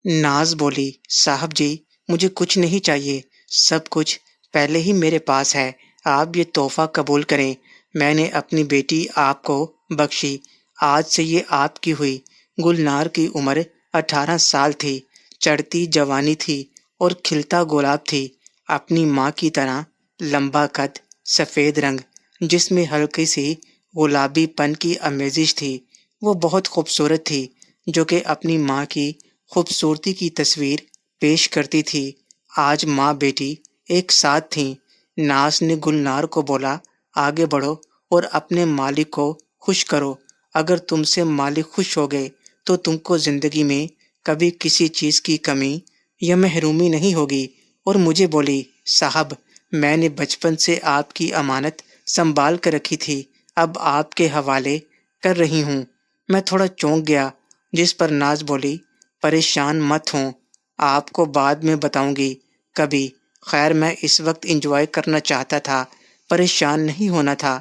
ناز بولی، صاحب جی مجھے کچھ نہیں چاہیے، سب کچھ پہلے ہی میرے پاس ہے، آپ یہ تحفہ قبول کریں، میں نے اپنی بیٹی آپ کو بخشی، آج سے یہ آپ کی ہوئی۔ گلنار کی عمر 18 سال تھی، چڑھتی جوانی تھی اور کھلتا گلاب تھی، اپنی ماں کی طرح لمبا قد، سفید رنگ، جس میں ہلکی سی گلابی پن کی آمیزش تھی، وہ بہت خوبصورت تھی، جو کہ اپنی ماں کی خوبصورتی کی تصویر پیش کرتی تھی۔ آج ماں بیٹی ایک ساتھ تھیں۔ ناز نے گلنار کو بولا، آگے بڑھو اور اپنے مالک کو خوش کرو، اگر تم سے مالک خوش ہو گئے تو تم کو زندگی میں کبھی کسی چیز کی کمی یا محرومی نہیں ہوگی۔ اور مجھے بولی، صاحب میں نے بچپن سے آپ کی امانت سنبھال کر رکھی تھی، اب آپ کے حوالے کر رہی ہوں۔ میں تھوڑا چونک گیا، جس پر ناز بولی، پریشان مت ہوں، آپ کو بعد میں بتاؤں گی کبھی، خیر میں اس وقت انجوائے کرنا چاہتا تھا، پریشان نہیں ہونا تھا۔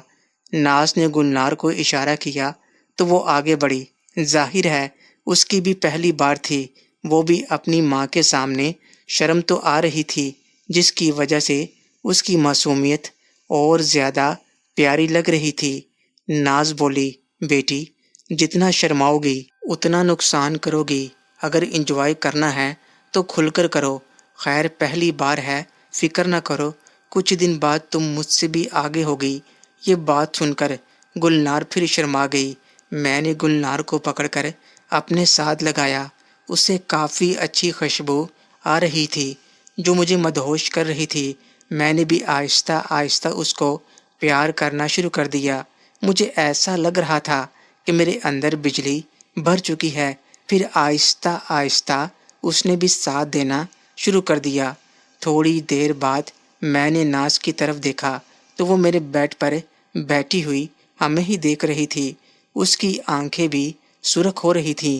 ناز نے گلنار کو اشارہ کیا تو وہ آگے بڑھی، ظاہر ہے اس کی بھی پہلی بار تھی، وہ بھی اپنی ماں کے سامنے، شرم تو آ رہی تھی، جس کی وجہ سے اس کی معصومیت اور زیادہ پیاری لگ رہی تھی۔ ناز بولی، بیٹی جتنا شرماؤ گی اتنا نقصان کرو گی، اگر انجوائے کرنا ہے تو کھل کر کرو، خیر پہلی بار ہے، فکر نہ کرو، کچھ دن بعد تم مجھ سے بھی آگے ہوگی۔ یہ بات سن کر گلنار پھر شرما گئی۔ میں نے گلنار کو پکڑ کر اپنے ساتھ لگایا، اس سے کافی اچھی خوشبو آ رہی تھی جو مجھے مدہوش کر رہی تھی۔ میں نے بھی آہستہ آہستہ اس کو پیار کرنا شروع کر دیا، مجھے ایسا لگ رہا تھا کہ میرے اندر بجلی بھر چکی ہے۔ پھر آہستہ آہستہ اس نے بھی ساتھ دینا شروع کر دیا۔ تھوڑی دیر بعد میں نے ناز کی طرف دیکھا تو وہ میرے بیڈ پر بیٹھی ہوئی ہمیں ہی دیکھ رہی تھی، اس کی آنکھیں بھی سرخ ہو رہی تھیں۔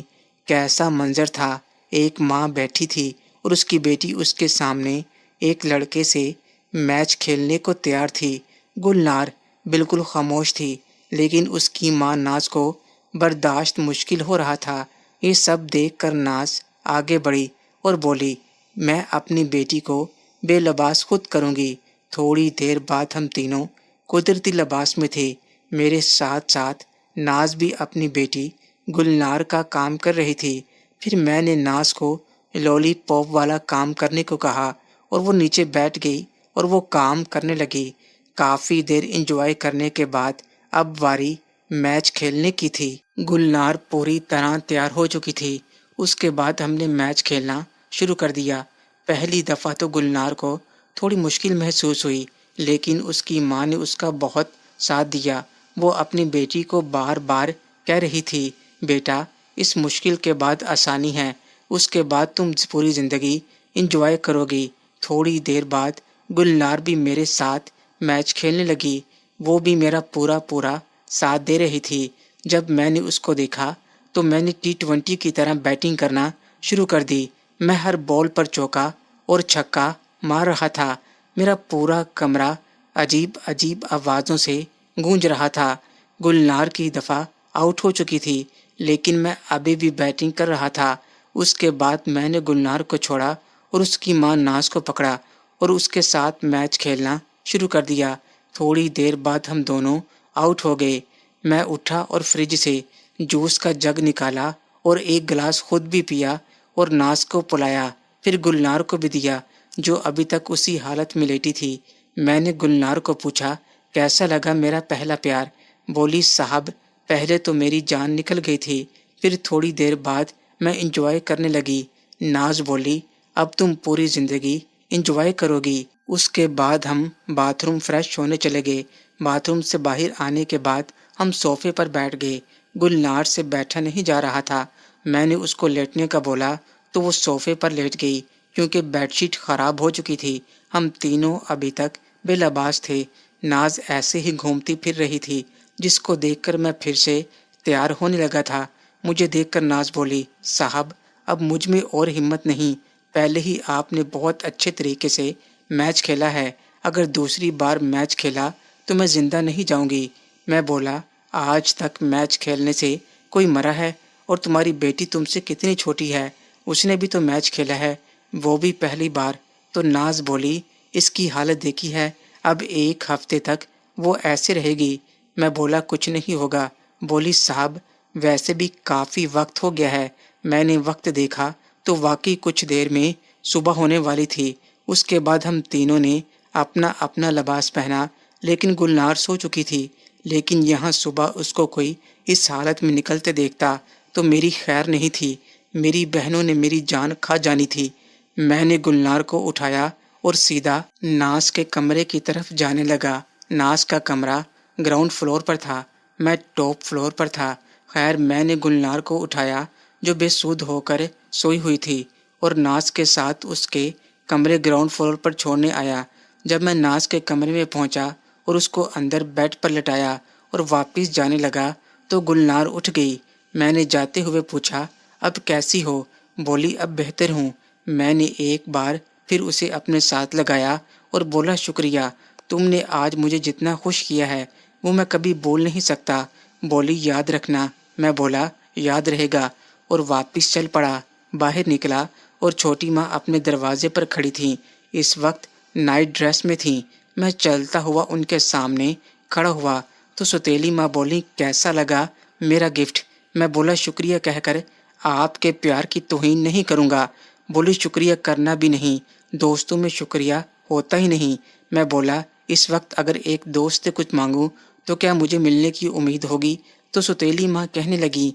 کیسا منظر تھا، ایک ماں بیٹھی تھی اور اس کی بیٹی اس کے سامنے ایک لڑکے سے میچ کھیلنے کو تیار تھی۔ گلنار بالکل خاموش تھی، لیکن اس کی ماں ناز کو برداشت مشکل ہو رہا تھا۔ یہ سب دیکھ کر ناز آگے بڑھی اور بولی، میں اپنی بیٹی کو بے لباس خود کروں گی۔ تھوڑی دیر بعد ہم تینوں قدرتی لباس میں تھے، میرے ساتھ ساتھ ناز بھی اپنی بیٹی گلنار کا کام کر رہی تھی۔ پھر میں نے ناز کو لولی پاپ والا کام کرنے کو کہا اور وہ نیچے بیٹھ گئی اور وہ کام کرنے لگی۔ کافی دیر انجوائے کرنے کے بعد اب واری میچ کھیلنے کی تھی۔ گلنار پوری طرح تیار ہو چکی تھی، اس کے بعد ہم نے میچ کھیلنا شروع کر دیا۔ پہلی دفعہ تو گلنار کو تھوڑی مشکل محسوس ہوئی، لیکن اس کی ماں نے اس کا بہت ساتھ دیا۔ وہ اپنی بیٹی کو بار بار کہہ رہی تھی، بیٹا اس مشکل کے بعد آسانی ہے، اس کے بعد تم پوری زندگی انجوائے کرو گی۔ تھوڑی دیر بعد گلنار بھی میرے ساتھ میچ کھیلنے لگی، وہ بھی میرا پورا ساتھ دے رہی تھی۔ جب میں نے اس کو دیکھا تو میں نے T20 کی طرح بیٹنگ کرنا شروع کر دی، میں ہر بال پر چوکا اور چھکا مار رہا تھا، میرا پورا کمرہ عجیب عجیب آوازوں سے گونج رہا تھا۔ گلنار کی دفعہ آؤٹ ہو چکی تھی، لیکن میں ابھی بھی بیٹنگ کر رہا تھا۔ اس کے بعد میں نے گلنار کو چھوڑا اور اس کی ماں ناز کو پکڑا اور اس کے ساتھ میچ کھیلنا شروع کر دیا۔ تھوڑی دیر بعد ہم دونوں آؤٹ ہو گئے۔ میں اٹھا اور فریج سے جوس کا جگ نکالا اور ایک گلاس خود بھی پیا اور ناز کو پلایا، پھر گلنار کو بھی دیا جو ابھی تک اسی حالت میں لیٹی تھی۔ میں نے گلنار کو پوچھا، کیسا لگا میرا پہلا پیار؟ بولی، صاحب پہلے تو میری جان نکل گئی تھی، پھر تھوڑی دیر بعد میں انجوائے کرنے لگی۔ ناز بولی، اب تم پوری زندگی انجوائے کرو گی۔ اس کے بعد ہم باتھ روم فریش ہونے چلے گئے۔ باتھ روم سے باہر آنے کے بعد ہم صوفے پر بیٹھ گئے۔ گلنار سے بیٹھا نہیں جا رہا تھا، میں نے اس کو لیٹنے کا بولا تو وہ صوفے پر لیٹ گئی، کیونکہ بیڈ شیٹ خراب ہو چکی تھی۔ ہم تینوں ابھی تک بے لباس تھے۔ ناز ایسے ہی گھومتی پھر رہی تھی، جس کو دیکھ کر میں پھر سے تیار ہونے لگا تھا۔ مجھے دیکھ کر ناز بولی، صاحب اب مجھ میں اور ہمت نہیں، پہلے ہی آپ نے بہت اچھے طریقے سے میچ کھیلا ہے، اگر دوسری بار میچ کھیلا تو میں زندہ نہیں جاؤں گی۔ میں بولا، آج تک میچ کھیلنے سے کوئی مرا ہے؟ اور تمہاری بیٹی تم سے کتنی چھوٹی ہے، اس نے بھی تو میچ کھیلا ہے، وہ بھی پہلی بار۔ تو ناز بولی اس کی حالت دیکھی ہے، اب 1 ہفتے تک وہ ایسے رہے گی۔ میں بولا کچھ نہیں ہوگا۔ بولی صاحب ویسے بھی کافی وقت ہو گیا ہے۔ میں نے وقت دیکھا تو واقعی کچھ دیر میں صبح ہونے والی تھی۔ اس کے بعد ہم تینوں نے اپنا اپنا لباس پہنا، لیکن گلنار سو چکی تھی۔ لیکن یہاں صبح اس کو کوئی اس حالت میں نکلتے دیکھتا تو میری خیر نہیں تھی، میری بہنوں نے میری جان کھا جانی تھی۔ میں نے گلنار کو اٹھایا اور سیدھا ناز کے کمرے کی طرف جانے لگا۔ ناز کا کمرہ گراؤنڈ فلور پر تھا، میں ٹاپ فلور پر تھا۔ خیر میں نے گلنار کو اٹھایا جو بے سود ہو کر سوئی ہوئی تھی، اور ناز کے ساتھ اس کے کمرے گراؤنڈ فلور پر چھوڑنے آیا۔ جب میں ناز کے کمرے میں پہنچا اور اس کو اندر بیڈ پر لٹایا اور واپس جانے لگا تو گلنار اٹھ گئی۔ میں نے جاتے ہوئے پوچھا اب کیسی ہو؟ بولی اب بہتر ہوں۔ میں نے ایک بار پھر اسے اپنے ساتھ لگایا اور بولا شکریہ، تم نے آج مجھے جتنا خوش کیا ہے وہ میں کبھی بول نہیں سکتا۔ بولی یاد رکھنا۔ میں بولا یاد رہے گا، اور واپس چل پڑا۔ باہر نکلا اور چھوٹی ماں اپنے دروازے پر کھڑی تھیں، اس وقت نائٹ ڈریس میں تھیں۔ میں چلتا ہوا ان کے سامنے کھڑا ہوا تو ستیلی ماں بولی کیسا لگا میرا گفٹ؟ میں بولا شکریہ کہہ کر آپ کے پیار کی توہین نہیں کروں گا۔ بولی شکریہ کرنا بھی نہیں، دوستوں میں شکریہ ہوتا ہی نہیں۔ میں بولا اس وقت اگر ایک دوست سے کچھ مانگوں تو کیا مجھے ملنے کی امید ہوگی؟ تو ستیلی ماں کہنے لگی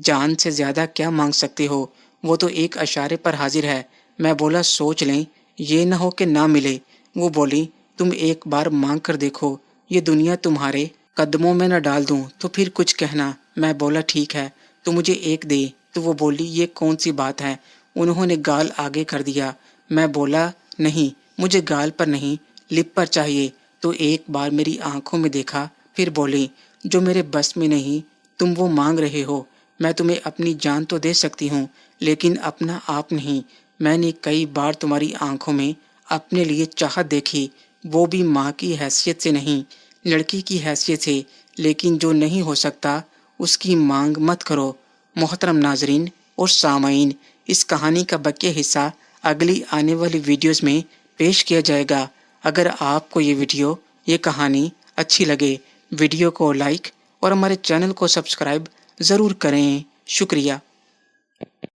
جان سے زیادہ کیا مانگ سکتے ہو، وہ تو ایک اشارے پر حاضر ہے۔ میں بولا سوچ لیں، یہ نہ ہو کہ نہ ملے۔ وہ بولی تم ایک بار مانگ کر دیکھو، یہ دنیا تمہارے قدموں میں نہ ڈال دوں تو پھر کچھ کہنا۔ میں بولا ٹھیک ہے تو مجھے ایک دے۔ تو وہ بولی یہ کون سی بات ہے؟ انہوں نے گال آگے کر دیا۔ میں بولا نہیں، مجھے گال پر نہیں، لپ پر چاہیے۔ تو ایک بار میری آنکھوں میں دیکھا، پھر بولی جو میرے بس میں نہیں تم وہ مانگ رہے ہو۔ میں تمہیں اپنی جان تو دے سکتی ہوں لیکن اپنا آپ نہیں۔ میں نے کئی بار تمہاری آنکھوں میں اپنے لیے چاہت دیکھی، وہ بھی ماں کی حیثیت سے نہیں، لڑکی کی حیثیت سے، لیکن جو نہیں ہو سکتا اس کی مانگ مت کرو۔ محترم ناظرین اور سامعین، اس کہانی کا بقیہ حصہ اگلی آنے والی ویڈیوز میں پیش کیا جائے گا۔ اگر آپ کو یہ کہانی اچھی لگے، ویڈیو کو لائک اور ہمارے چینل کو سبسکرائب ضرور کریں۔ شکریہ۔